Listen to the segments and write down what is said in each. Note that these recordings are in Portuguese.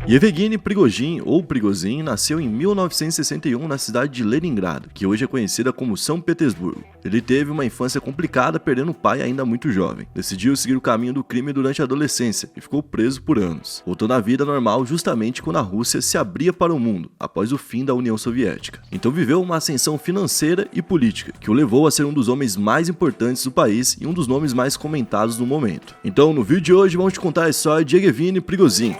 Yevgeny Prigozhin, ou Prigozhin, nasceu em 1961 na cidade de Leningrado, que hoje é conhecida como São Petersburgo. Ele teve uma infância complicada, perdendo o pai ainda muito jovem. Decidiu seguir o caminho do crime durante a adolescência e ficou preso por anos. Voltou à vida normal justamente quando a Rússia se abria para o mundo, após o fim da União Soviética. Então viveu uma ascensão financeira e política, que o levou a ser um dos homens mais importantes do país e um dos nomes mais comentados no momento. Então no vídeo de hoje vamos te contar a história de Yevgeny Prigozhin.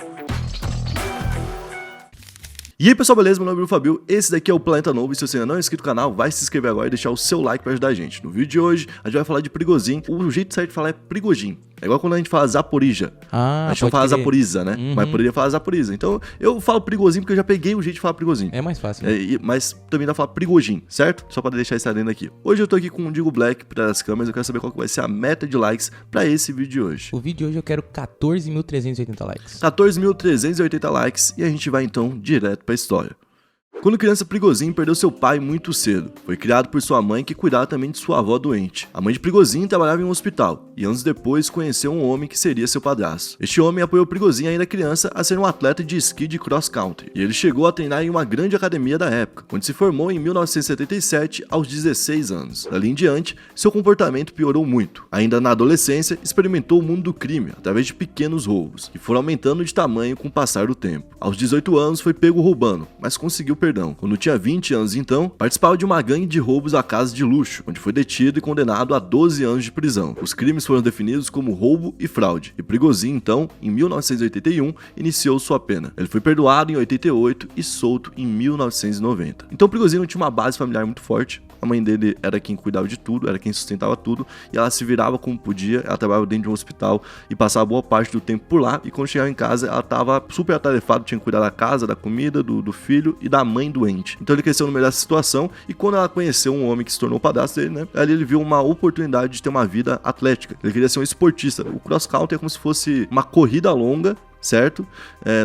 E aí pessoal, beleza? Meu nome é Bruno Fabio, esse daqui é o Planeta Novo e se você ainda não é inscrito no canal, vai se inscrever agora e deixar o seu like para ajudar a gente. No vídeo de hoje, a gente vai falar de Prigozhin, o jeito certo de falar é Prigozhin. É igual quando a gente fala Zaporizhia. A gente não fala Zaporiza, né? Mas poderia falar Zaporiza. Então eu falo Prigozhin porque eu já peguei o jeito de falar Prigozhin. É mais fácil. Né? Mas também dá pra falar Prigozhin, certo? Só pra deixar isso adendo aqui. Hoje eu tô aqui com o Digo Black das câmeras, eu quero saber qual que vai ser a meta de likes pra esse vídeo de hoje. O vídeo de hoje eu quero 14.380 likes. 14.380 likes e a gente vai então direto pra história. Quando criança, Prigozhin perdeu seu pai muito cedo. Foi criado por sua mãe, que cuidava também de sua avó doente. A mãe de Prigozhin trabalhava em um hospital, e anos depois conheceu um homem que seria seu padrasto. Este homem apoiou Prigozhin ainda criança a ser um atleta de esqui de cross country, e ele chegou a treinar em uma grande academia da época, onde se formou em 1977 aos 16 anos. Dali em diante, seu comportamento piorou muito. Ainda na adolescência, experimentou o mundo do crime, através de pequenos roubos, que foram aumentando de tamanho com o passar do tempo. Aos 18 anos foi pego roubando, mas conseguiu perdão. Quando tinha 20 anos então, participava de uma gangue de roubos a casas de luxo, onde foi detido e condenado a 12 anos de prisão. Os crimes foram definidos como roubo e fraude, e Prigozhin então, em 1981, iniciou sua pena. Ele foi perdoado em 88 e solto em 1990. Então Prigozhin não tinha uma base familiar muito forte. A mãe dele era quem cuidava de tudo, era quem sustentava tudo, e ela se virava como podia. Ela trabalhava dentro de um hospital e passava boa parte do tempo por lá, e quando chegava em casa ela estava super atarefada, tinha que cuidar da casa, da comida, do filho e da mãe doente. Então ele cresceu no meio dessa situação, e quando ela conheceu um homem que se tornou o padrasto dele, né, ali ele viu uma oportunidade de ter uma vida atlética. Ele queria ser um esportista. O cross country é como se fosse uma corrida longa, certo?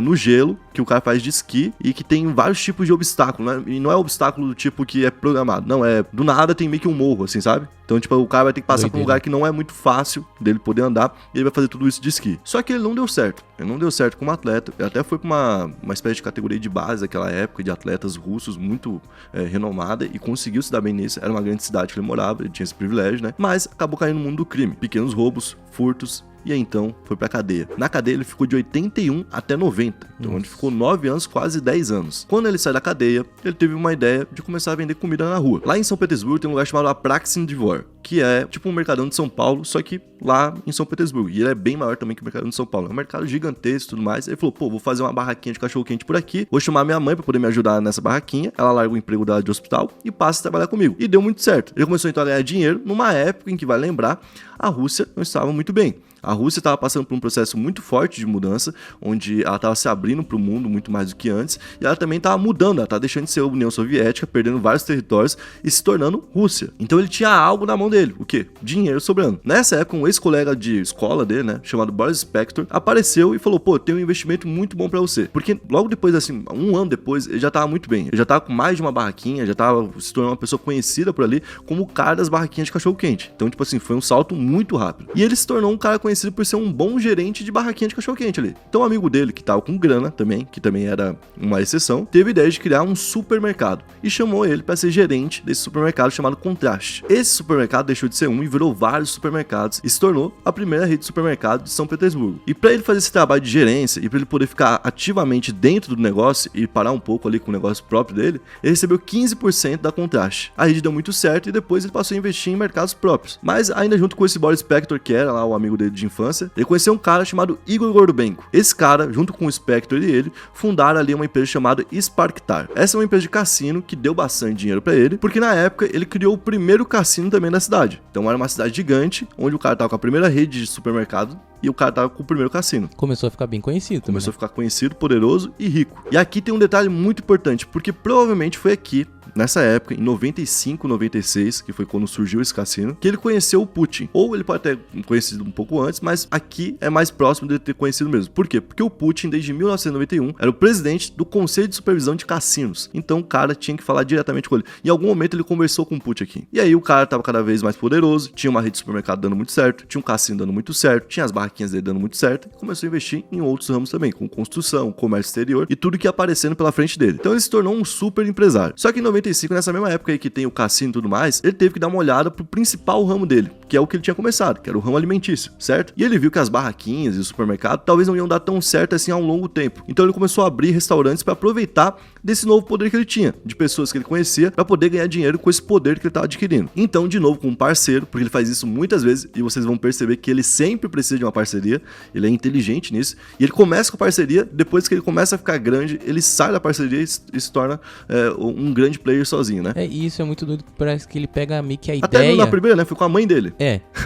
No gelo, que o cara faz de esqui e que tem vários tipos de obstáculo, né? E não é obstáculo do tipo que é programado, não, é do nada tem meio que um morro, assim, sabe? Então, tipo, o cara vai ter que passar por um lugar que não é muito fácil dele poder andar e ele vai fazer tudo isso de esqui. Só que ele não deu certo. Ele não deu certo como atleta. Ele até foi pra uma espécie de categoria de base daquela época, de atletas russos muito renomada e conseguiu se dar bem nisso. Era uma grande cidade que ele morava, ele tinha esse privilégio, né? Mas acabou caindo no mundo do crime. Pequenos roubos, furtos, e aí então foi pra cadeia. Na cadeia ele ficou de 81 até 90, então ele ficou 9 anos, quase 10 anos. Quando ele sai da cadeia, ele teve uma ideia de começar a vender comida na rua. Lá em São Petersburgo tem um lugar chamado Apraxin Dvor, que é tipo um mercadão de São Paulo, só que lá em São Petersburgo. E ele é bem maior também que o mercadão de São Paulo. É um mercado gigantesco e tudo mais. Ele falou, pô, vou fazer uma barraquinha de cachorro-quente por aqui, vou chamar minha mãe pra poder me ajudar nessa barraquinha. Ela larga o emprego dela de hospital e passa a trabalhar comigo. E deu muito certo. Ele começou então a ganhar dinheiro numa época em que, vai lembrar, a Rússia não estava muito bem. A Rússia estava passando por um processo muito forte de mudança, onde ela estava se abrindo para o mundo muito mais do que antes, e ela também estava mudando, ela estava deixando de ser a União Soviética, perdendo vários territórios e se tornando Rússia. Então ele tinha algo na mão dele, o quê? Dinheiro sobrando. Nessa época, um ex-colega de escola dele, né, chamado Boris Spector, apareceu e falou, pô, tem um investimento muito bom para você. Porque logo depois, assim, um ano depois, ele já estava muito bem. Ele já estava com mais de uma barraquinha, já estava se tornando uma pessoa conhecida por ali como o cara das barraquinhas de cachorro-quente. Então, tipo assim, foi um salto muito rápido. E ele se tornou um cara conhecido por ser um bom gerente de barraquinha de cachorro-quente ali. Então, um amigo dele, que tava com grana também, que também era uma exceção, teve a ideia de criar um supermercado e chamou ele para ser gerente desse supermercado chamado Contraste. Esse supermercado deixou de ser um e virou vários supermercados e se tornou a primeira rede de supermercado de São Petersburgo. E para ele fazer esse trabalho de gerência e para ele poder ficar ativamente dentro do negócio e parar um pouco ali com o negócio próprio dele, ele recebeu 15% da Contraste. A rede deu muito certo e depois ele passou a investir em mercados próprios. Mas ainda junto com esse Boris Spector, que era lá o amigo dele de infância, ele conheceu um cara chamado Igor Gorbenko. Esse cara, junto com o Spector e ele, fundaram ali uma empresa chamada Sparktar. Essa é uma empresa de cassino que deu bastante dinheiro pra ele, porque na época ele criou o primeiro cassino também da cidade. Então era uma cidade gigante, onde o cara tava com a primeira rede de supermercado e o cara tava com o primeiro cassino. Começou a ficar bem conhecido também. Começou a ficar conhecido, poderoso e rico. E aqui tem um detalhe muito importante, porque provavelmente foi aqui, nessa época, em 95, 96, que foi quando surgiu esse cassino, que ele conheceu o Putin. Ou ele pode ter conhecido um pouco antes, mas aqui é mais próximo de ter conhecido mesmo. Por quê? Porque o Putin, desde 1991, era o presidente do Conselho de Supervisão de Cassinos. Então o cara tinha que falar diretamente com ele. Em algum momento ele conversou com o Putin aqui. E aí o cara tava cada vez mais poderoso, tinha uma rede de supermercado dando muito certo, tinha um cassino dando muito certo, tinha as barraquinhas dele dando muito certo, e começou a investir em outros ramos também, com construção, comércio exterior e tudo que ia aparecendo pela frente dele. Então ele se tornou um super empresário. Só que em 95, nessa mesma época aí que tem o cassino e tudo mais, ele teve que dar uma olhada pro principal ramo dele, que é o que ele tinha começado, que era o ramo alimentício, certo? E ele viu que as barraquinhas e o supermercado talvez não iam dar tão certo assim a um longo tempo. Então ele começou a abrir restaurantes para aproveitar desse novo poder que ele tinha, de pessoas que ele conhecia, para poder ganhar dinheiro com esse poder que ele estava adquirindo. Então, de novo, com um parceiro, porque ele faz isso muitas vezes, e vocês vão perceber que ele sempre precisa de uma parceria, ele é inteligente nisso, e ele começa com a parceria, depois que ele começa a ficar grande, ele sai da parceria e se torna um grande player sozinho, né? E isso é muito doido, parece que ele pega meio que a Até ideia... na primeira, né? Foi com a mãe dele.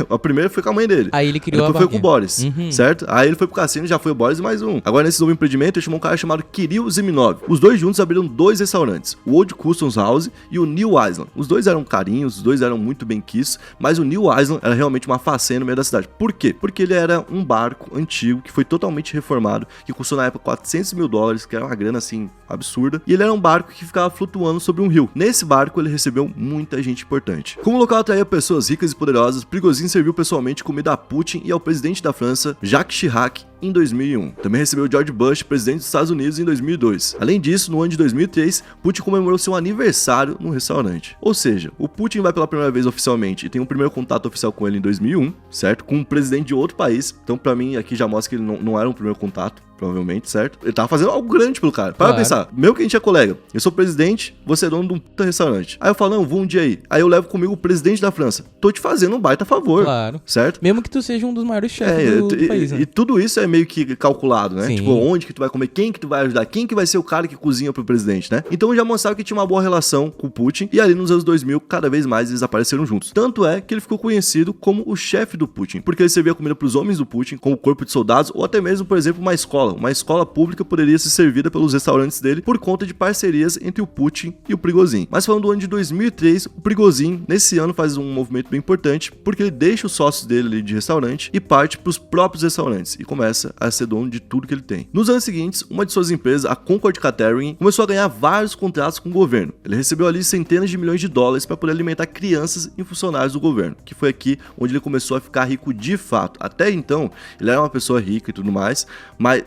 A primeira foi com a mãe dele. Aí ele criou depois a foi com o Boris, certo? Aí ele foi pro cassino, já foi o Boris e mais um. Agora, nesse novo empreendimento, ele chamou um cara chamado Kirill Ziminov. Os dois juntos abriram 2 restaurantes, o Old Customs House e o New Island. Os dois eram carinhos, os dois eram muito bem quistos, mas o New Island era realmente uma façanha no meio da cidade. Por quê? Porque ele era um barco antigo que foi totalmente reformado, que custou na época $400 mil, que era uma grana assim absurda, e ele era um barco que ficava flutuando sobre um rio. Nesse barco ele recebeu muita gente importante. Como o local atraía pessoas ricas e poderosas, Prigozhin serviu pessoalmente comida a Putin e ao presidente da França, Jacques Chirac, em 2001. Também recebeu George Bush, presidente dos Estados Unidos, em 2002. Além disso, no ano de 2003, Putin comemorou seu aniversário no restaurante. Ou seja, o Putin vai pela primeira vez oficialmente e tem um primeiro contato oficial com ele em 2001, certo? Com um presidente de outro país. Então, pra mim, aqui já mostra que ele não era um primeiro contato, provavelmente, certo? Ele tava fazendo algo grande pelo cara. Para pensar, mesmo que a gente é colega, eu sou presidente, você é dono de um puta restaurante. Aí eu falo, não, vou um dia aí. Aí eu levo comigo o presidente da França. Tô te fazendo um baita favor. Claro. Certo? Mesmo que tu seja um dos maiores chefes do país, né? E tudo isso é meio que calculado, né? Sim. Tipo, onde que tu vai comer, quem que tu vai ajudar, quem que vai ser o cara que cozinha pro presidente, né? Então já mostrava que tinha uma boa relação com o Putin, e ali nos anos 2000, cada vez mais eles apareceram juntos. Tanto é que ele ficou conhecido como o chefe do Putin, porque ele servia comida pros homens do Putin, como o corpo de soldados, ou até mesmo, por exemplo, uma escola pública poderia ser servida pelos restaurantes dele por conta de parcerias entre o Putin e o Prigozhin. Mas falando do ano de 2003, o Prigozhin, nesse ano, faz um movimento bem importante, porque ele deixa os sócios dele ali de restaurante e parte pros próprios restaurantes, e começa a ser dono de tudo que ele tem. Nos anos seguintes, uma de suas empresas, a Concord Catering, começou a ganhar vários contratos com o governo. Ele recebeu ali centenas de milhões de dólares para poder alimentar crianças e funcionários do governo, que foi aqui onde ele começou a ficar rico de fato. Até então, ele era uma pessoa rica e tudo mais, mas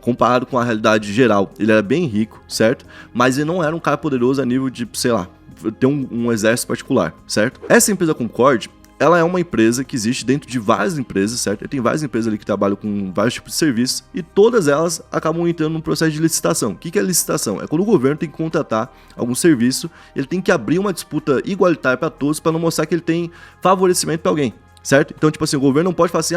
comparado com a realidade geral, ele era bem rico, certo? Mas ele não era um cara poderoso a nível de, sei lá, ter um exército particular, certo? Essa empresa Concord, ela é uma empresa que existe dentro de várias empresas, certo? Tem várias empresas ali que trabalham com vários tipos de serviços e todas elas acabam entrando num processo de licitação. O que é licitação? É quando o governo tem que contratar algum serviço, ele tem que abrir uma disputa igualitária para todos para não mostrar que ele tem favorecimento para alguém. Certo? Então, tipo assim, o governo não pode falar assim,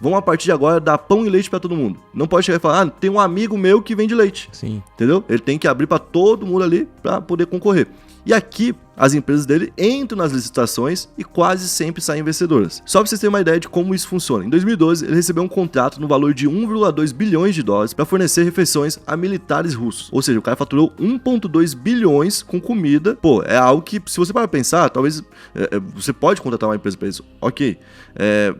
vamos a partir de agora dar pão e leite pra todo mundo. Não pode chegar e falar, tem um amigo meu que vende leite. Sim. Entendeu? Ele tem que abrir pra todo mundo ali pra poder concorrer. E aqui, as empresas dele entram nas licitações e quase sempre saem vencedoras. Só pra vocês terem uma ideia de como isso funciona. Em 2012, ele recebeu um contrato no valor de 1,2 bilhões de dólares para fornecer refeições a militares russos. Ou seja, o cara faturou 1,2 bilhões com comida. Pô, é algo que, se você parar pra pensar, talvez você pode contratar uma empresa pra isso. Ok.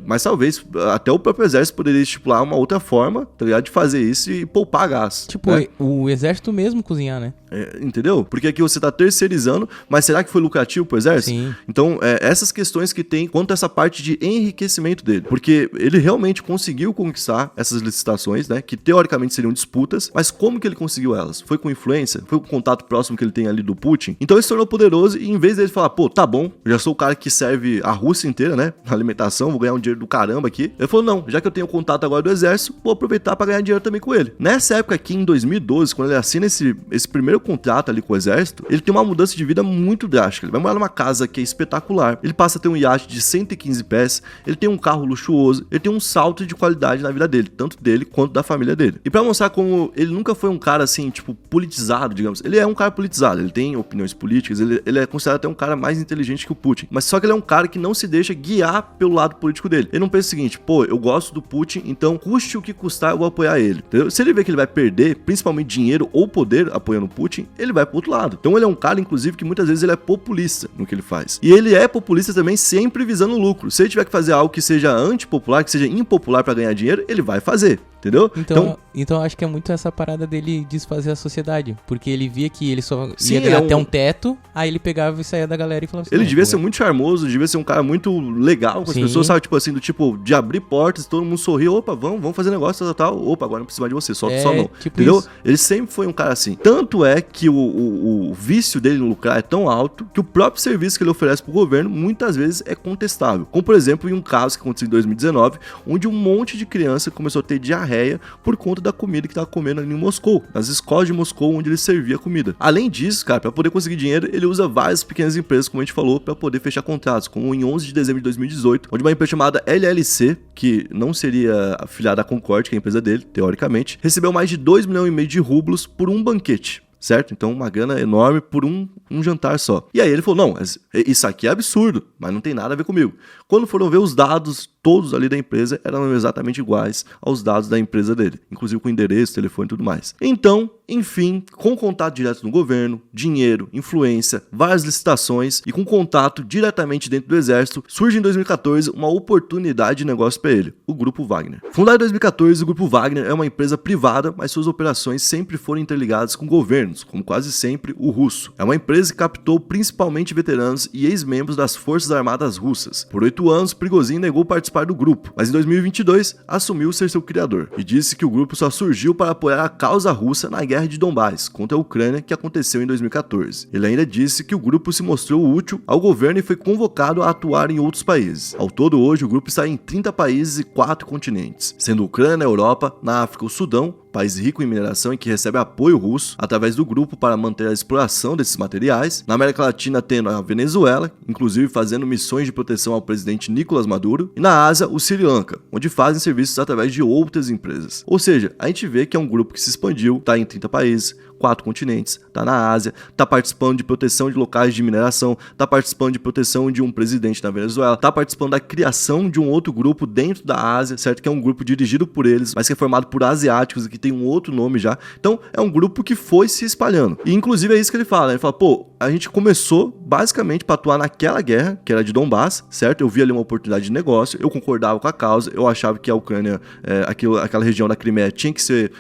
Mas talvez até o próprio exército poderia estipular uma outra forma, tá ligado? De fazer isso e poupar gás. Tipo, né? O exército mesmo cozinhar, né? Entendeu? Porque aqui você tá terceirizando, mas será que foi lucrativo pro exército? Sim. Então, essas questões que tem quanto a essa parte de enriquecimento dele. Porque ele realmente conseguiu conquistar essas licitações, né? Que teoricamente seriam disputas, mas como que ele conseguiu elas? Foi com influência? Foi com o contato próximo que ele tem ali do Putin? Então ele se tornou poderoso e em vez dele falar, pô, tá bom, eu já sou o cara que serve a Rússia inteira, né? Na alimentação, vou ganhar um dinheiro do caramba aqui. Ele falou, não, já que eu tenho contato agora do exército, vou aproveitar pra ganhar dinheiro também com ele. Nessa época aqui, em 2012, quando ele assina esse primeiro contrato ali com o exército, ele tem uma mudança de vida muito drástica. Ele vai morar numa casa que é espetacular, ele passa a ter um iate de 115 pés, ele tem um carro luxuoso, ele tem um salto de qualidade na vida dele, tanto dele quanto da família dele. E pra mostrar como ele nunca foi um cara assim, tipo, politizado, digamos, ele é um cara politizado, ele tem opiniões políticas, ele é considerado até um cara mais inteligente que o Putin, mas só que ele é um cara que não se deixa guiar pelo lado político dele. Ele não pensa o seguinte, pô, eu gosto do Putin, então custe o que custar, eu vou apoiar ele, entendeu? Se ele vê que ele vai perder, principalmente dinheiro ou poder apoiando o Putin, ele vai pro outro lado. Então ele é um cara, inclusive, que muitas vezes ele é populista no que ele faz. E ele é populista também sempre visando lucro. Se ele tiver que fazer algo que seja antipopular, que seja impopular pra ganhar dinheiro, ele vai fazer. Entendeu? Então acho que é muito essa parada dele desfazer a sociedade. Porque ele via que ele só ia ganhar até um teto, aí ele pegava e saía da galera e falava assim... Ele devia ser muito charmoso, devia ser um cara muito legal com as pessoas, sabe? Tipo assim, do tipo, de abrir portas, todo mundo sorrir, opa, vamos fazer negócio, tal. Opa, agora não precisa mais de você, solta sua mão. Tipo entendeu? Isso. Ele sempre foi um cara assim. Tanto é que o vício dele no lucrar é tão alto que o próprio serviço que ele oferece pro governo muitas vezes é contestável. Como, por exemplo, em um caso que aconteceu em 2019, onde um monte de criança começou a ter diarreia por conta da comida que tava comendo ali em Moscou, nas escolas de Moscou onde ele servia comida. Além disso, cara, para poder conseguir dinheiro, ele usa várias pequenas empresas, como a gente falou, para poder fechar contratos, como em 11 de dezembro de 2018, onde uma empresa chamada LLC, que não seria afiliada à Concorde, que é a empresa dele, teoricamente, recebeu mais de 2,5 milhões de rublos por um banquete. Certo? Então uma grana enorme por um jantar só. E aí ele falou, não, isso aqui é absurdo, mas não tem nada a ver comigo. Quando foram ver os dados, todos ali da empresa eram exatamente iguais aos dados da empresa dele, inclusive com endereço, telefone e tudo mais. Então, enfim, com contato direto no governo, dinheiro, influência, várias licitações e com contato diretamente dentro do exército, surge em 2014 uma oportunidade de negócio para ele, o Grupo Wagner. Fundado em 2014, o Grupo Wagner é uma empresa privada, mas suas operações sempre foram interligadas com governos, como quase sempre o russo. É uma empresa que captou principalmente veteranos e ex-membros das Forças Armadas Russas. Por 8 anos, Prigozhin negou participar do grupo, mas em 2022 assumiu ser seu criador e disse que o grupo só surgiu para apoiar a causa russa na guerra de Donbás contra a Ucrânia que aconteceu em 2014. Ele ainda disse que o grupo se mostrou útil ao governo e foi convocado a atuar em outros países. Ao todo, hoje, o grupo está em 30 países e 4 continentes, sendo Ucrânia, Europa, na África, o Sudão, país rico em mineração e que recebe apoio russo através do grupo para manter a exploração desses materiais. Na América Latina, tendo a Venezuela, inclusive fazendo missões de proteção ao presidente Nicolás Maduro. E na Ásia, o Sri Lanka, onde fazem serviços através de outras empresas. Ou seja, a gente vê que é um grupo que se expandiu, está em 30 países, 4 continentes, tá na Ásia, tá participando de proteção de locais de mineração, tá participando de proteção de um presidente na Venezuela, tá participando da criação de um outro grupo dentro da Ásia, certo? Que é um grupo dirigido por eles, mas que é formado por asiáticos e que tem um outro nome já. Então, é um grupo que foi se espalhando. E, inclusive, é isso que ele fala, né? Ele fala, pô, a gente começou basicamente para atuar naquela guerra, que era de Donbás, certo? Eu vi ali uma oportunidade de negócio, eu concordava com a causa, eu achava que a Ucrânia, aquela região da Crimeia tinha que ser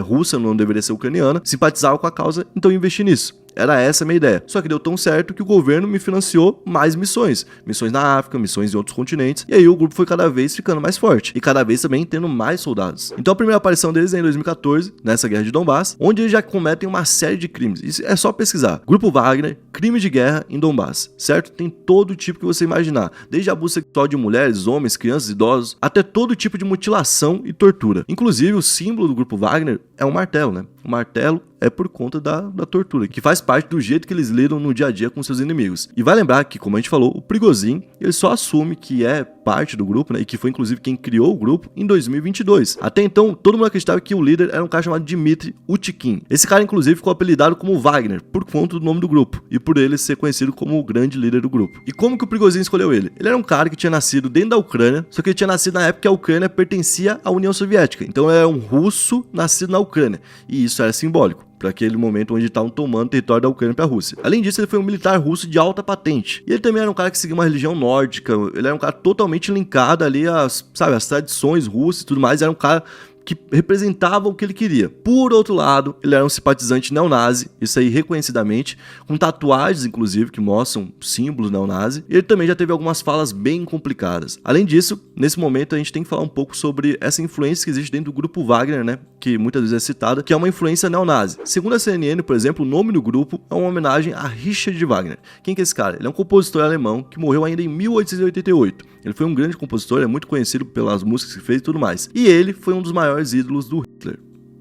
russa, não deveria ser ucraniana, simpatizava com a causa, então eu investi nisso. Era essa a minha ideia. Só que deu tão certo que o governo me financiou mais missões. Missões na África, missões em outros continentes. E aí o grupo foi cada vez ficando mais forte. E cada vez também tendo mais soldados. Então a primeira aparição deles é em 2014, nessa guerra de Donbás, onde eles já cometem uma série de crimes. Isso é só pesquisar. Grupo Wagner, crime de guerra em Donbás. Certo? Tem todo tipo que você imaginar. Desde abuso sexual de mulheres, homens, crianças, idosos, até todo tipo de mutilação e tortura. Inclusive o símbolo do Grupo Wagner é um martelo, né? O martelo é por conta da tortura, que faz parte do jeito que eles lidam no dia a dia com seus inimigos. E vai lembrar que, como a gente falou, o Prigozhin, ele só assume que é parte do grupo, né, e que foi inclusive quem criou o grupo em 2022. Até então, todo mundo acreditava que o líder era um cara chamado Dmitry Utkin. Esse cara, inclusive, ficou apelidado como Wagner, por conta do nome do grupo, e por ele ser conhecido como o grande líder do grupo. E como que o Prigozhin escolheu ele? Ele era um cara que tinha nascido dentro da Ucrânia, só que ele tinha nascido na época que a Ucrânia pertencia à União Soviética. Então ele era um russo nascido na Ucrânia, e isso era simbólico para aquele momento onde estavam tomando o território da Ucrânia para a Rússia. Além disso, ele foi um militar russo de alta patente. E ele também era um cara que seguia uma religião nórdica, ele era um cara totalmente linkado ali às tradições russas e tudo mais, era um cara que representava o que ele queria. Por outro lado, ele era um simpatizante neonazi, isso aí reconhecidamente, com tatuagens, inclusive, que mostram símbolos neonazi, e ele também já teve algumas falas bem complicadas. Além disso, nesse momento a gente tem que falar um pouco sobre essa influência que existe dentro do Grupo Wagner, né, que muitas vezes é citada, que é uma influência neonazi. Segundo a CNN, por exemplo, o nome do grupo é uma homenagem a Richard Wagner. Quem que é esse cara? Ele é um compositor alemão que morreu ainda em 1888. Ele foi um grande compositor, é muito conhecido pelas músicas que fez e tudo mais. E ele foi um dos maiores ídolos do Hitler,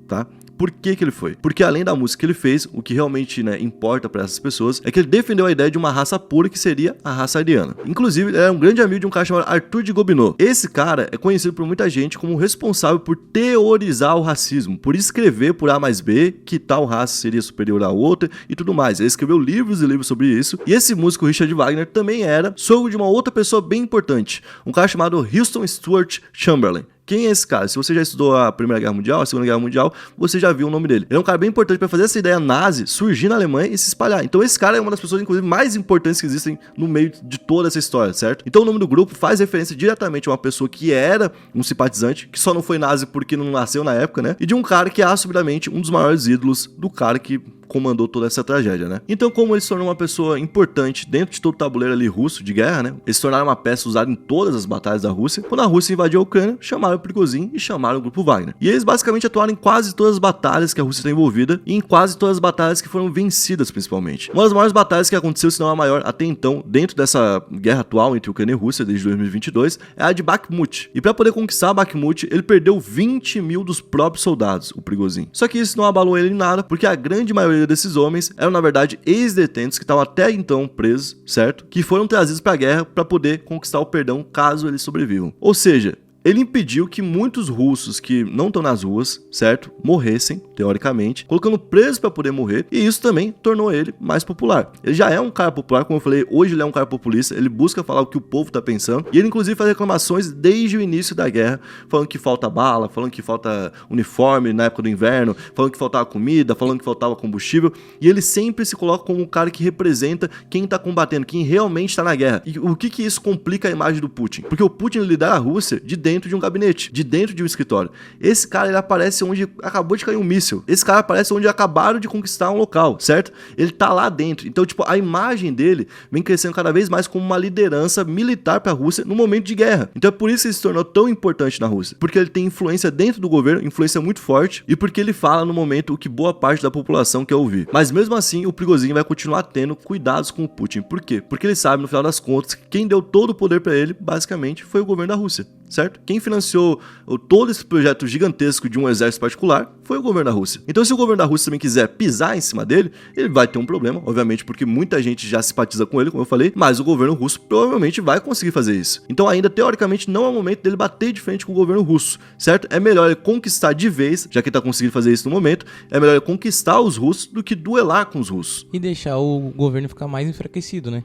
tá? Por que ele foi? Porque além da música que ele fez, o que realmente, né, importa para essas pessoas é que ele defendeu a ideia de uma raça pura que seria a raça ariana. Inclusive, ele era um grande amigo de um cara chamado Arthur de Gobineau. Esse cara é conhecido por muita gente como responsável por teorizar o racismo, por escrever por A mais B que tal raça seria superior à outra e tudo mais. Ele escreveu livros e livros sobre isso. E esse músico Richard Wagner também era sogro de uma outra pessoa bem importante, um cara chamado Houston Stuart Chamberlain. Quem é esse cara? Se você já estudou a Primeira Guerra Mundial, a Segunda Guerra Mundial, você já viu o nome dele. Ele é um cara bem importante para fazer essa ideia nazi surgir na Alemanha e se espalhar. Então esse cara é uma das pessoas, inclusive, mais importantes que existem no meio de toda essa história, certo? Então o nome do grupo faz referência diretamente a uma pessoa que era um simpatizante, que só não foi nazi porque não nasceu na época, né? E de um cara que é assumidamente um dos maiores ídolos do cara que comandou toda essa tragédia, né? Então, como ele se tornou uma pessoa importante dentro de todo o tabuleiro ali russo de guerra, né? Eles se tornaram uma peça usada em todas as batalhas da Rússia. Quando a Rússia invadiu a Ucrânia, chamaram o Prigozhin e chamaram o grupo Wagner. E eles basicamente atuaram em quase todas as batalhas que a Rússia está envolvida e em quase todas as batalhas que foram vencidas, principalmente. Uma das maiores batalhas que aconteceu, se não a maior até então, dentro dessa guerra atual entre Ucrânia e Rússia, desde 2022, é a de Bakhmut. E para poder conquistar Bakhmut, ele perdeu 20 mil dos próprios soldados, o Prigozhin. Só que isso não abalou ele em nada, porque a grande maioria desses homens eram, na verdade, ex-detentos que estavam até então presos, certo? Que foram trazidos para a guerra para poder conquistar o perdão caso eles sobrevivam. Ou seja, ele impediu que muitos russos que não estão nas ruas, certo, morressem, teoricamente, colocando presos para poder morrer, e isso também tornou ele mais popular. Ele já é um cara popular, como eu falei, hoje ele é um cara populista, ele busca falar o que o povo tá pensando, e ele inclusive faz reclamações desde o início da guerra, falando que falta bala, falando que falta uniforme na época do inverno, falando que faltava comida, falando que faltava combustível, e ele sempre se coloca como um cara que representa quem tá combatendo, quem realmente tá na guerra. E o que isso complica a imagem do Putin? Porque o Putin lidera a Rússia de dentro de um gabinete, de dentro de um escritório. Esse cara, ele aparece onde acabou de cair um míssil. Esse cara aparece onde acabaram de conquistar um local, certo? Ele tá lá dentro. Então, tipo, a imagem dele vem crescendo cada vez mais como uma liderança militar pra Rússia no momento de guerra. Então é por isso que ele se tornou tão importante na Rússia. Porque ele tem influência dentro do governo, influência muito forte, e porque ele fala no momento o que boa parte da população quer ouvir. Mas mesmo assim, o Prigozhin vai continuar tendo cuidados com o Putin. Por quê? Porque ele sabe, no final das contas, que quem deu todo o poder pra ele, basicamente, foi o governo da Rússia, certo? Quem financiou todo esse projeto gigantesco de um exército particular foi o governo da Rússia. Então, se o governo da Rússia também quiser pisar em cima dele, ele vai ter um problema, obviamente, porque muita gente já simpatiza com ele, como eu falei, mas o governo russo provavelmente vai conseguir fazer isso. Então, ainda, teoricamente, não é o momento dele bater de frente com o governo russo, certo? É melhor ele conquistar de vez, já que ele tá conseguindo fazer isso no momento, é melhor ele conquistar os russos do que duelar com os russos. E deixar o governo ficar mais enfraquecido, né?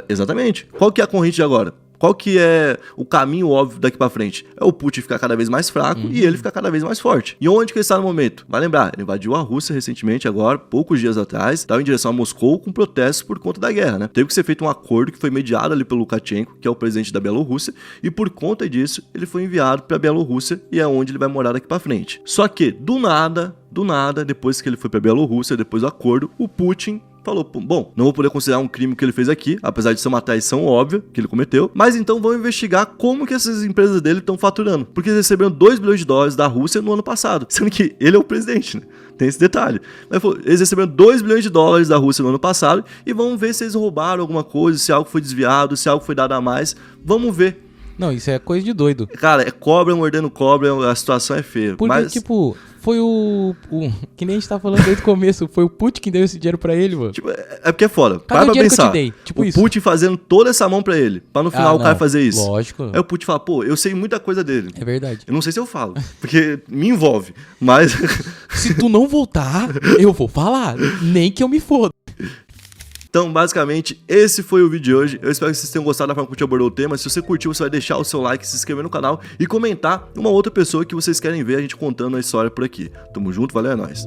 Exatamente. Qual que é a corrente de agora? Qual que é o caminho óbvio daqui pra frente? É o Putin ficar cada vez mais fraco e ele ficar cada vez mais forte. E onde que ele está no momento? Vai lembrar, ele invadiu a Rússia recentemente, agora, poucos dias atrás, estava em direção a Moscou com protestos por conta da guerra, né? Teve que ser feito um acordo que foi mediado ali pelo Lukashenko, que é o presidente da Bielorrússia, e por conta disso, ele foi enviado pra Bielorrússia e é onde ele vai morar daqui pra frente. Só que, do nada, depois que ele foi pra Bielorrússia, depois do acordo, o Putin falou, bom, não vou poder considerar um crime que ele fez aqui, apesar de ser uma traição óbvia que ele cometeu, mas então vamos investigar como que essas empresas dele estão faturando, porque eles receberam 2 bilhões de dólares da Rússia no ano passado, sendo que ele é o presidente, né? Tem esse detalhe. Mas, eles receberam 2 bilhões de dólares da Rússia no ano passado e vamos ver se eles roubaram alguma coisa, se algo foi desviado, se algo foi dado a mais, vamos ver. Não, isso é coisa de doido. Cara, é cobra mordendo cobra, a situação é feia. Porque, mas... tipo, foi o... Que nem a gente tá falando desde o começo, foi o Putin que deu esse dinheiro pra ele, mano. Tipo, é porque é foda. Cadê Para o dinheiro pensar. que eu te dei? Tipo o isso. Putin fazendo toda essa mão pra ele, pra no final o cara fazer isso. Lógico. Aí o Putin fala, pô, eu sei muita coisa dele. É verdade. Eu não sei se eu falo, porque me envolve, mas... Se tu não voltar, eu vou falar. Nem que eu me foda. Então, basicamente, esse foi o vídeo de hoje. Eu espero que vocês tenham gostado da forma que a gente abordou o tema. Se você curtiu, você vai deixar o seu like, se inscrever no canal e comentar uma outra pessoa que vocês querem ver a gente contando a história por aqui. Tamo junto, valeu, é nóis.